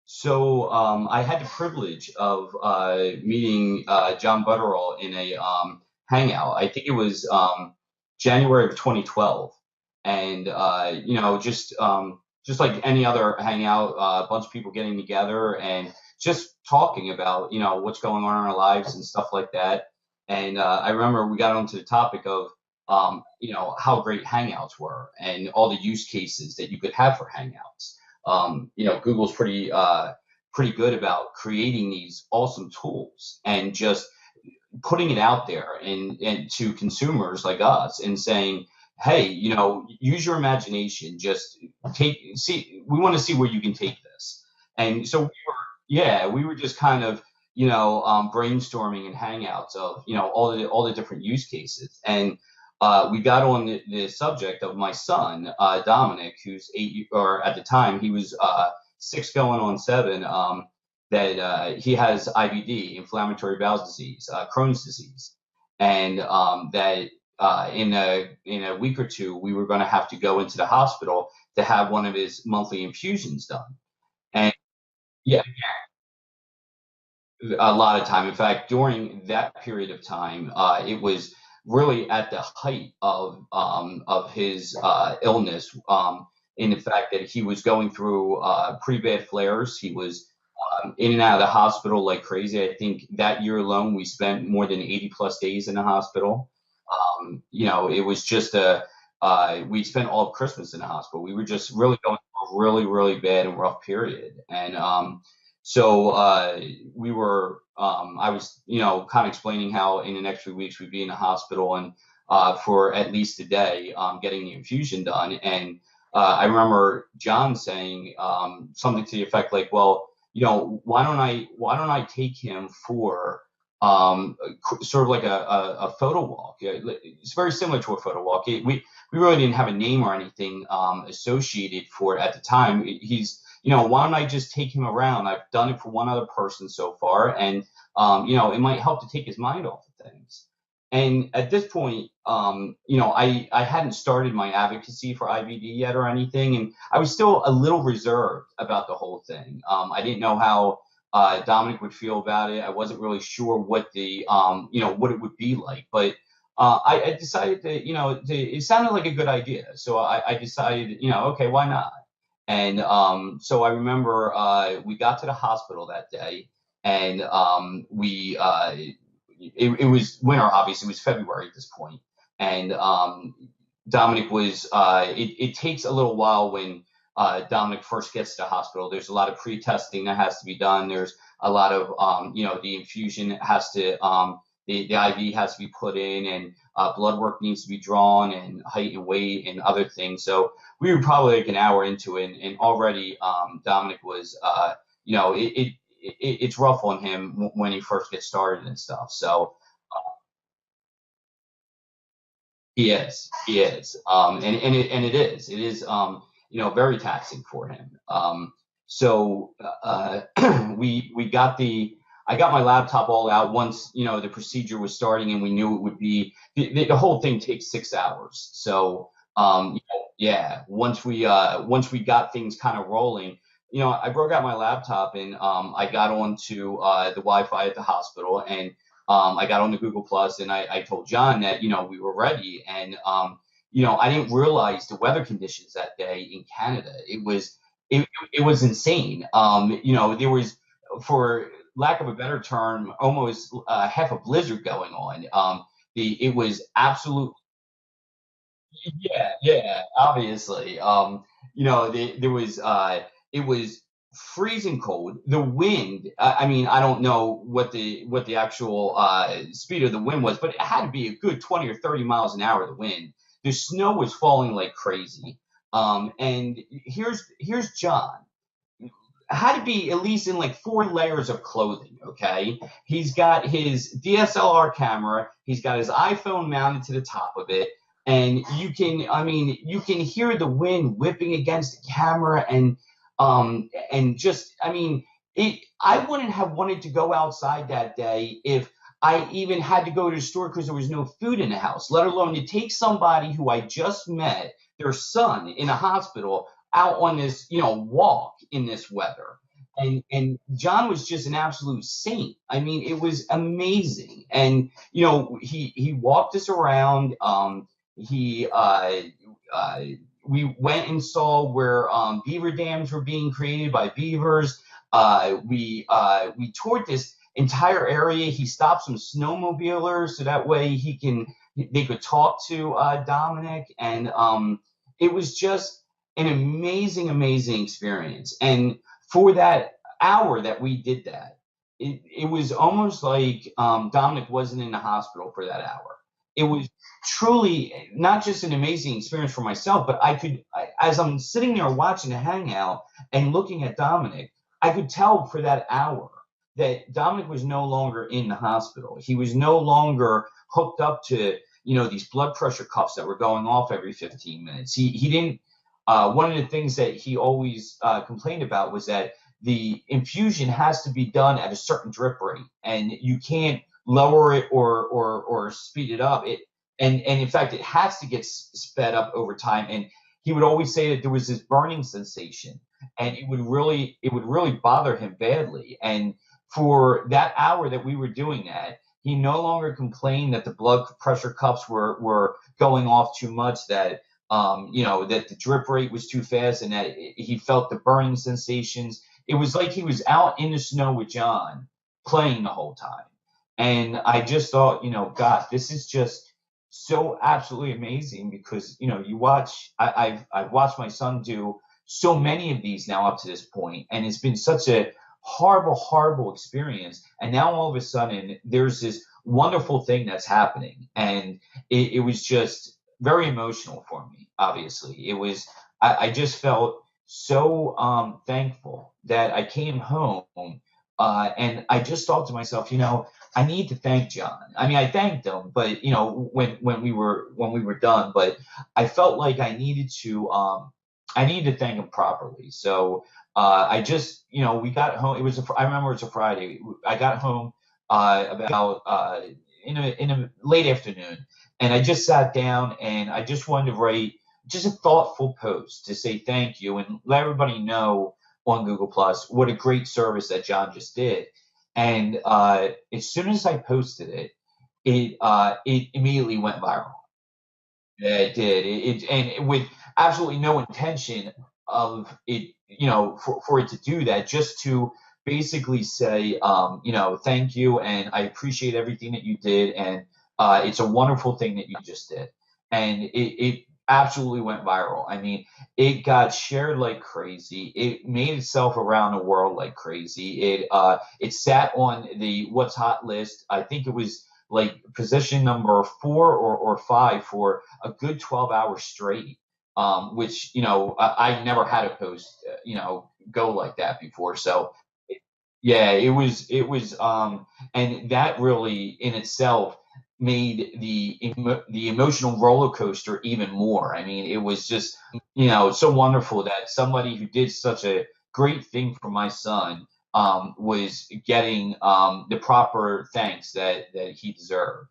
So I had the privilege of meeting John Butterill in a hangout. I think it was January of 2012, and just like any other hangout, a bunch of people getting together and just talking about what's going on in our lives and stuff like that. And I remember we got onto the topic of how great hangouts were and all the use cases that you could have for hangouts. Google's pretty good about creating these awesome tools and just putting it out there and to consumers like us and saying, hey, use your imagination. Just see, we want to see where you can take this. And so we were just kind of, brainstorming in Hangouts of, all the different use cases. And we got on the subject of my son, Dominic, who's or at the time he was 6 going on 7, that he has IBD, inflammatory bowel disease, Crohn's disease, and that in a week or two we were going to have to go into the hospital to have one of his monthly infusions done. And yeah, a lot of time. In fact, during that period of time, it was really at the height of his illness. In the fact that he was going through pretty bad flares. He was in and out of the hospital like crazy. I think that year alone we spent more than 80 plus days in the hospital. It was just we spent all of Christmas in the hospital. We were just really going through a really, really bad and rough period. And so we were, I was, kind of explaining how in the next few weeks we'd be in the hospital and for at least a day getting the infusion done. And I remember John saying something to the effect like, well, why don't I take him for sort of like a photo walk? Yeah, it's very similar to a photo walk. We really didn't have a name or anything associated for it at the time. Why don't I just take him around? I've done it for one other person so far, and it might help to take his mind off of things. And at this point, I hadn't started my advocacy for IBD yet or anything, and I was still a little reserved about the whole thing. I didn't know how Dominic would feel about it. I wasn't really sure what what it would be like, but I decided that, it sounded like a good idea. So I decided, okay, why not? And so I remember we got to the hospital that day, and it was winter, obviously. It was February at this point. And Dominic was, it takes a little while when Dominic first gets to the hospital. There's a lot of pre-testing that has to be done. There's a lot of, the infusion has to, the IV has to be put in, and blood work needs to be drawn, and height and weight and other things. So we were probably like an hour into it, and already Dominic was, it's rough on him when he first gets started and stuff. So he is, it is, very taxing for him. So we got I got my laptop all out once, the procedure was starting, and we knew it would be, the whole thing takes 6 hours. So, yeah, once we got things kind of rolling, I broke out my laptop, and I got onto the Wi-Fi at the hospital, and I got on the Google Plus, and I told John that, we were ready. And, I didn't realize the weather conditions that day in Canada. It was insane. There was, for lack of a better term, almost half a blizzard going on. It was absolute. Yeah, yeah, obviously. There was, it was freezing cold. The wind, I mean, I don't know what the actual speed of the wind was, but it had to be a good 20 or 30 miles an hour, the wind. The snow was falling like crazy. And here's John. Had to be at least in like 4 layers of clothing, okay? He's got his DSLR camera, he's got his iPhone mounted to the top of it, and you can hear the wind whipping against the camera, and just, I wouldn't have wanted to go outside that day if I even had to go to the store because there was no food in the house, let alone to take somebody who I just met, their son, in a hospital out on this, walk in this weather. and John was just an absolute saint. I mean, it was amazing. And he walked us around. He uh, we went and saw where beaver dams were being created by beavers. We toured this entire area. He stopped some snowmobilers so that way they could talk to Dominic, and it was just an amazing, amazing experience. And for that hour that we did that, it was almost like Dominic wasn't in the hospital for that hour. It was truly not just an amazing experience for myself, but as I'm sitting there watching the hangout and looking at Dominic, I could tell for that hour that Dominic was no longer in the hospital. He was no longer hooked up to these blood pressure cuffs that were going off every 15 minutes. He didn't. One of the things that he always complained about was that the infusion has to be done at a certain drip rate, and you can't lower it or speed it up. And in fact, it has to get sped up over time. And he would always say that there was this burning sensation, and it would really bother him badly. And for that hour that we were doing that, he no longer complained that the blood pressure cuffs were going off too much, that that the drip rate was too fast, and that he felt the burning sensations. It was like he was out in the snow with John playing the whole time. And I just thought, God, this is just so absolutely amazing, because I've watched my son do so many of these now up to this point, and it's been such a horrible, horrible experience. And now all of a sudden there's this wonderful thing that's happening, and it was just very emotional for me. Obviously, it was. I just felt so thankful that I came home, and I just thought to myself, I need to thank John. I mean, I thanked him, but when we were done, but I felt like I needed to thank him properly. So I just, we got home. I remember it was a Friday. I got home about in a late afternoon, and I just sat down and I just wanted to write just a thoughtful post to say thank you and let everybody know on Google Plus what a great service that John just did. And as soon as I posted it, it immediately went viral. Yeah, it did. And with absolutely no intention of it, for it to do that, just to basically say, thank you, and I appreciate everything that you did, and it's a wonderful thing that you just did. And it absolutely went viral. I mean, it got shared like crazy. It made itself around the world like crazy. It sat on the What's Hot list. I think it was like position number 4 or 5 for a good 12 hours straight, which I never had a post go like that before. So yeah, it was and that really in itself made the emotional roller coaster even more. I mean, it was just so wonderful that somebody who did such a great thing for my son was getting the proper thanks that he deserved.